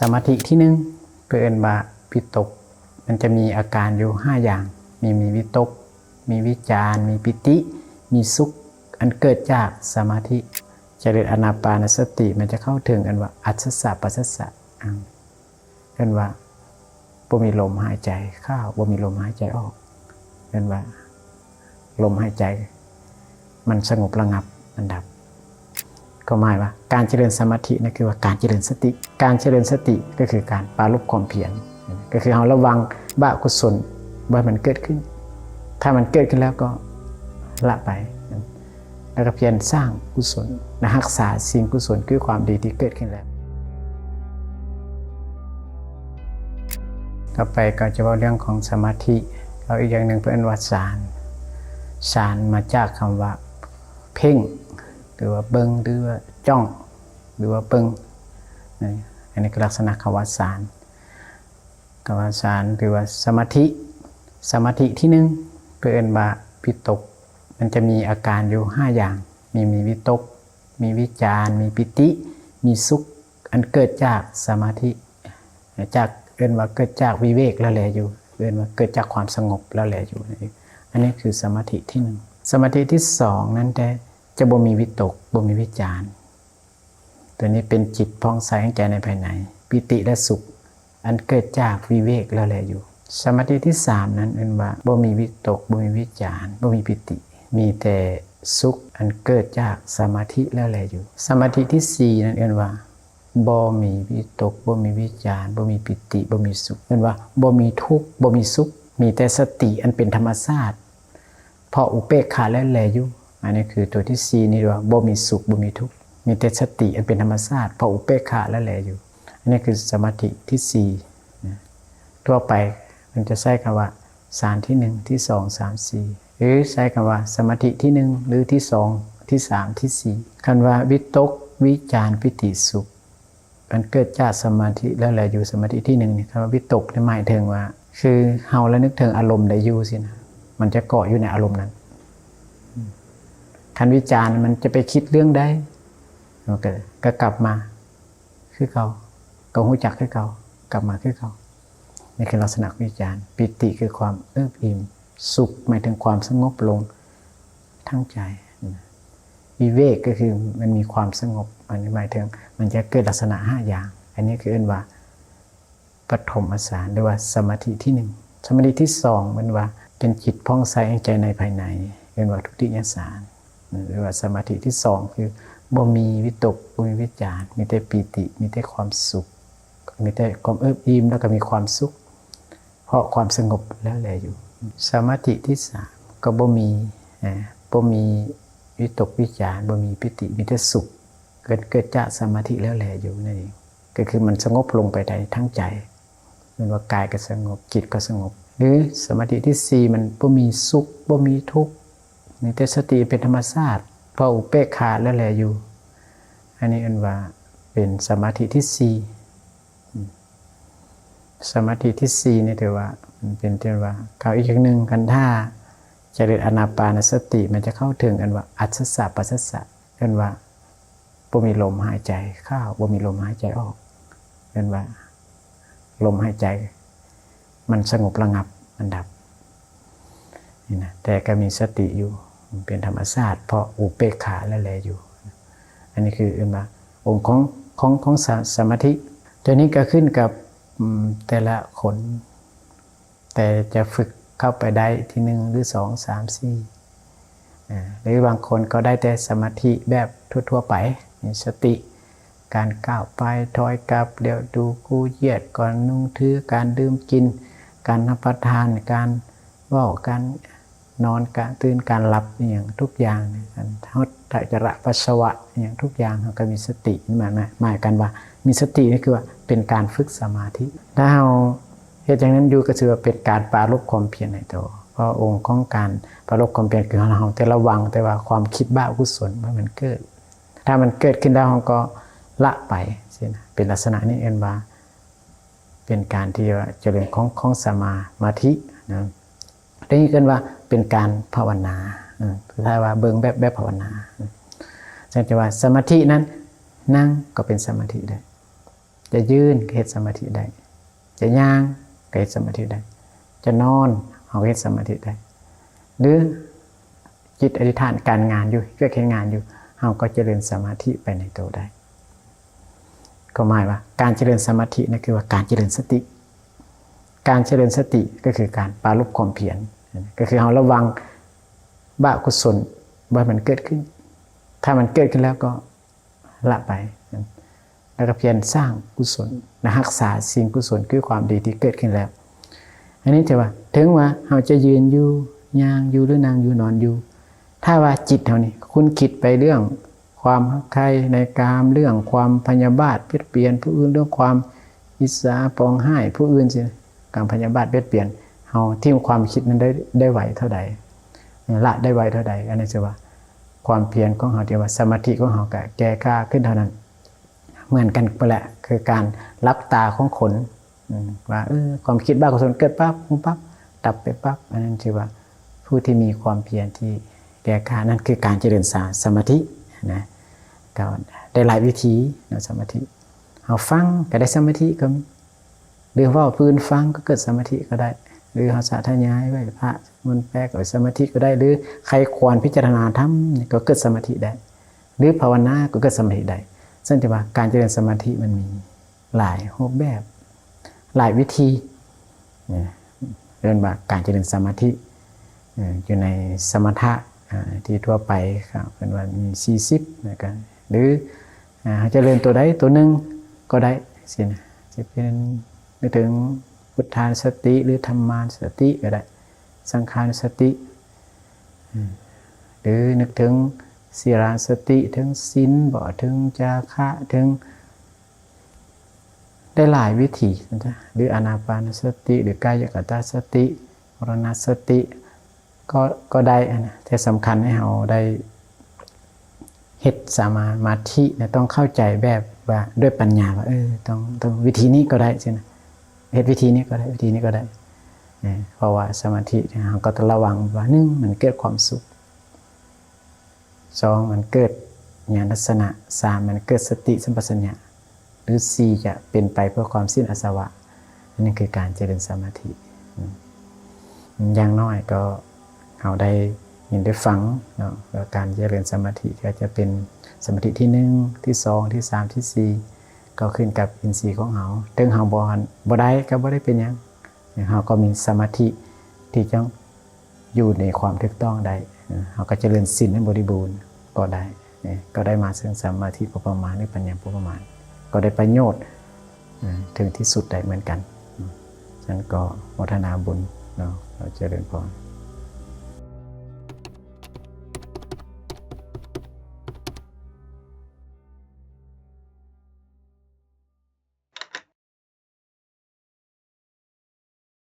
สมาธิที่หนึ่งเพื่อนว่าวิตกมันจะมีอาการอยู่5อย่างมีวิตกมีวิจารมีปิติมีสุขอันเกิดจากสมาธิเจริญอานาปานสติมันจะเข้าถึงกันว่าอัศสะปัสสะกันว่าบ่มีลมหายใจเข้าบ่มีลมหายใจออกกันว่าลมหายใจมันสงบระงับมันดับก็หมายว่าการเจริญสมาธินั่นคือว่าการเจริญสติการเจริญสติก็คือการปราลบความเพียรก็คือเราระวังบาปกุศลว่ามันเกิดขึ้นถ้ามันเกิดขึ้นแล้วก็ละไปแล้วก็เพียรสร้างกุศลรักษาสิ่งกุศลคือความดีที่เกิดขึ้นแล้วต่อไปก็จะว่าเรื่องของสมาธิเราอีกอย่างหนึ่งเพื่อนว่าฌานมาจากคำว่าเพ่งหรือว่าเบิ่งหรือว่าจ้องหรือว่าเบิ่งอันนี้คือลักษณะคำว่าฌานหรือว่าสมาธิที่หนึ่งเพื่อนว่าวิตกมันจะมีอาการอยู่5อย่างมีวิตกมีวิจารมีปิติมีสุขอันเกิดจากสมาธิจากเรียนว่าเกิดจากวิเวกแล้วแหละอยู่เรียนว่าเกิดจากความสงบแล้วแหละอยู่อันนี้คือสมาธิที่หนึ่งสมาธิที่สองนั้นจะบ่มีวิตกบ่มีวิจารตัวนี้เป็นจิตผ่องใสแห่งใจในภายในปิติและสุขอันเกิดจากวิเวกแล้วแหละอยู่สมาธิที่สามนั้นเรียนว่าบ่มีวิตกบ่มีวิจารบ่มีปิติมีแต่สุขอันเกิดจากสมาธิแล้วแหละอยู่สมาธิที่สี่นั้นเรียนว่าบ่มีวิตกบ่มีวิจารบ่มีปิติบ่มีสุขเรียนว่าบ่มีทุกข์บ่มีสุขมีแต่สติอันเป็นธรรมชาติพออุเบกขาแล้วแลอยู่อันนี้คือตัวที่สี่นี่ว่าบ่มีสุขบ่มีทุกข์มีแต่สติอันเป็นธรรมชาติพออุเบกขาแล้วแลอยู่อันนี้คือสมาธิที่สี่ทั่วไปมันจะใช้คำว่าฌานที่1ที่2 3 4หรือใช้คำว่าสมาธิที่1หรือที่2ที่3ที่4คำว่าวิตกวิจารปิติสุขมันเกิดจากสมาธิแล้วแหละอยู่สมาธิที่1นี่คำว่าวิตกหมายถึงว่าคือเฮาแล้วนึกถึงอารมณ์ใดอยู่สินะมันจะเกาะอยู่ในอารมณ์นั้นคันวิจารมันจะไปคิดเรื่องใดก็กลับมาคือเขาก็รู้จักคือเขากลับมาคือเขานี่คือลักษณะวิจารปิติคือความเอิบอิ่มสุขหมายถึงความสงบลงทั้งใจวิเวกก็คือมันมีความสงบอันนี้หมายถึงมันจะเกิดลักษณะ5อย่างอันนี้คือเรียกว่าปฐมฌานหรือว่าสมาธิที่1สมาธิที่2มันว่าเป็นจิตผ่องใสแห่งใจในภายในเรียกว่าทุติยฌานหรือว่าสมาธิที่2คือบ่มีวิตกบ่มีวิจารมีแต่ปิติมีแต่ความสุขมีแต่ความเอิบอิ่มแล้วก็มีความสุขเพราะความสงบแล้วแลอยู่สมาธิที่3ก็บ่มีวิตกวิจารบ่มีปิติมีแต่สุขเกิดจากสมาธิแล้วแลอยู่นั่นเองก็คือมันสงบลงไปได้ทั้งใจมันว่ากายก็สงบจิตก็สงบหรือสมาธิที่4มันบ่มีสุขบ่มีทุกข์มีแต่สติเป็นธรรมชาติพออุเบกขาแล้วแลอยู่อันนี้อันว่าเป็นสมาธิที่4สมาธิที่4นี่ถือว่ามันเป็นที่ว่าเขาอีกอย่างนึงกันถ้าเจริญอานาปานสติมันจะเข้าถึงกันว่าอัศสะปัสสะกันว่าบ่มีลมหายใจเข้าบ่มีลมหายใจออกกันว่าลมหายใจมันสงบระงับมันดับนี่นะแต่ก็มีสติอยู่มันเป็นธรรมชาติเพราะอุเบกขาแล้วแลอยู่อันนี้คือเรียกว่าองค์ของสมาธิตัวนี้ก็ขึ้นกับแต่ละคนแต่จะฝึกเข้าไปได้ที่1หรือ2 3 4หรือบางคนก็ได้แต่สมาธิแบบทั่วๆไปมีสติการก้าวไปถอยกลับเดี๋ยวดูกู้เหยียดก่อนนุ่งถือการดื่มกินการรับประทานการว่าการนอนการตื่นการหลับอย่างทุกอย่างการทดจระปัสสาวะอย่างทุกอย่างเราก็มีสติหมายกันว่ามีสตินี่คือว่าเป็นการฝึกสมาธิถ้าเราเหตุอย่างนั้นอยู่ก็ถือว่าเป็นการปราลบความเพียรในตัวเพราะองค์ของการปราลบความเพียรคือเราแต่ระวังแต่ว่าความคิดบ้ากุศลมันเกิดถ้ามันเกิดขึ้นแล้วเราก็ละไปสินะเป็นลักษณะนี้เองว่าเป็นการที่ว่าเจริญของสมาธินะได้ยินกันว่าเป็นการภาวนาถ้าว่าเบิ่งแบบภาวนาแสดงว่าสมาธินั้นนั่งก็เป็นสมาธิได้ จะยืนก็เฮ็ดสมาธิได้จะย่างก็เฮ็ดสมาธิได้จะนอนเอาเฮ็ดสมาธิได้หรือจิตอธิษฐานการงานอยู่เพื่อแค่งานอยู่เราก็เจริญสมาธิไปในตัวได้ก็หมายว่าการเจริญสมาธินั่นคือว่าการเจริญสติการเจริญสติก็คือการปรารภความเพียรก็คือเราระวังบาปกุศลว่ามันเกิดขึ้นถ้ามันเกิดขึ้นแล้วก็ละไปแล้วก็เพียรสร้างกุศลรักษาสิ่งกุศลคือความดีที่เกิดขึ้นแล้วอันนี้ถือว่าถึงว่าเราจะยืนอยู่ย่างอยู่หรือนางอยู่นอนอยู่ถ้าว่าจิตเรานี่คุณคิดไปเรื่องความใครในกามเรื่องความพยาบาทเบียดเบียนผู้อื่นเรื่องความอิจฉาปองห้ายผู้อื่นสิการพยาบาทเบียดเบียนเราที่ความคิดนั้นได้ไหวเท่าใดละได้ไหวเท่าใดอันนี้ถือว่าความเพียรของเราที่ว่าสมาธิของเราก็แก่กล้าขึ้นเท่านั้นเหมือนกันไปแหละคือการรับตาของขนว่าความคิดบ้ากุศลเกิดปั๊บดับไปปั๊บอันนั้นถือว่าผู้ที่มีความเพียรที่แก่กล้านั่นคือการเจริญสมาธินะก็ได้หลายวิธีนะสมาธิเอาฟังก็ได้สมาธิก็หรือว่าพื้นฟังก็เกิดสมาธิก็ได้หรือเอาสาธยายไว้พระมันแปลก็สมาธิก็ได้หรือใครควรพิจารณาธรรมก็เกิดสมาธิได้หรือภาวนาก็เกิดสมาธิได้ซึ่งแต่ว่าการเจริญสมาธิมันมีหลายรูปแบบหลายวิธีเรียกว่าการเจริญสมาธิอยู่ในสมถะที่ทั่วไปครับเป็นว่ามี40นะครับหรือเจริญตัวใดตัวหนึ่งก็ได้สินะจะเป็นนึกถึงพุทธานุสติหรือธรรมานุสติก็ได้สังขานุสติหรือนึกถึงศีลานุสติถึงศีลบ่ถึงจาคะถึงได้หลายวิธีนะหรืออานาปานสติหรือกายกตาสติมรณสติก็ได้นะแต่สำคัญให้เราได้เฮ็ดสมาธิเนี่ยต้องเข้าใจแบบว่าด้วยปัญญาว่าต้องวิธีนี้ก็ได้ใช่ไหมเฮ็ดวิธีนี้ก็ได้วิธีนี้ก็ได้เพราะว่าสมาธิเราก็ต้องระวังว่า1มันเกิดความสุข2มันเกิดญาณทัศนะ3มันเกิดสติสัมปชัญญะหรือ4จะเป็นไปเพื่อความสิ้นอาสวะนั่นคือการเจริญสมาธิอย่างน้อยก็เราได้ยินได้ฟังเนาะการเจริญสมาธิก็จะเป็นสมาธิที่1ที่2ที่3ที่4ก็ขึ้นกับอินทรีย์ของเราถึงเราบ่ได้ก็บ่ได้เป็นหยังเราก็มีสมาธิที่จะอยู่ในความถูกต้องได้เราก็เจริญศีลให้บริบูรณ์ก็ได้มาซึ่งสมาธิพอประมาณหรือปัญญาพอประมาณก็ได้ประโยชน์ถึงที่สุดได้เหมือนกันฉะนั้นก็โมทนาบุญเนาะเราเจริญพร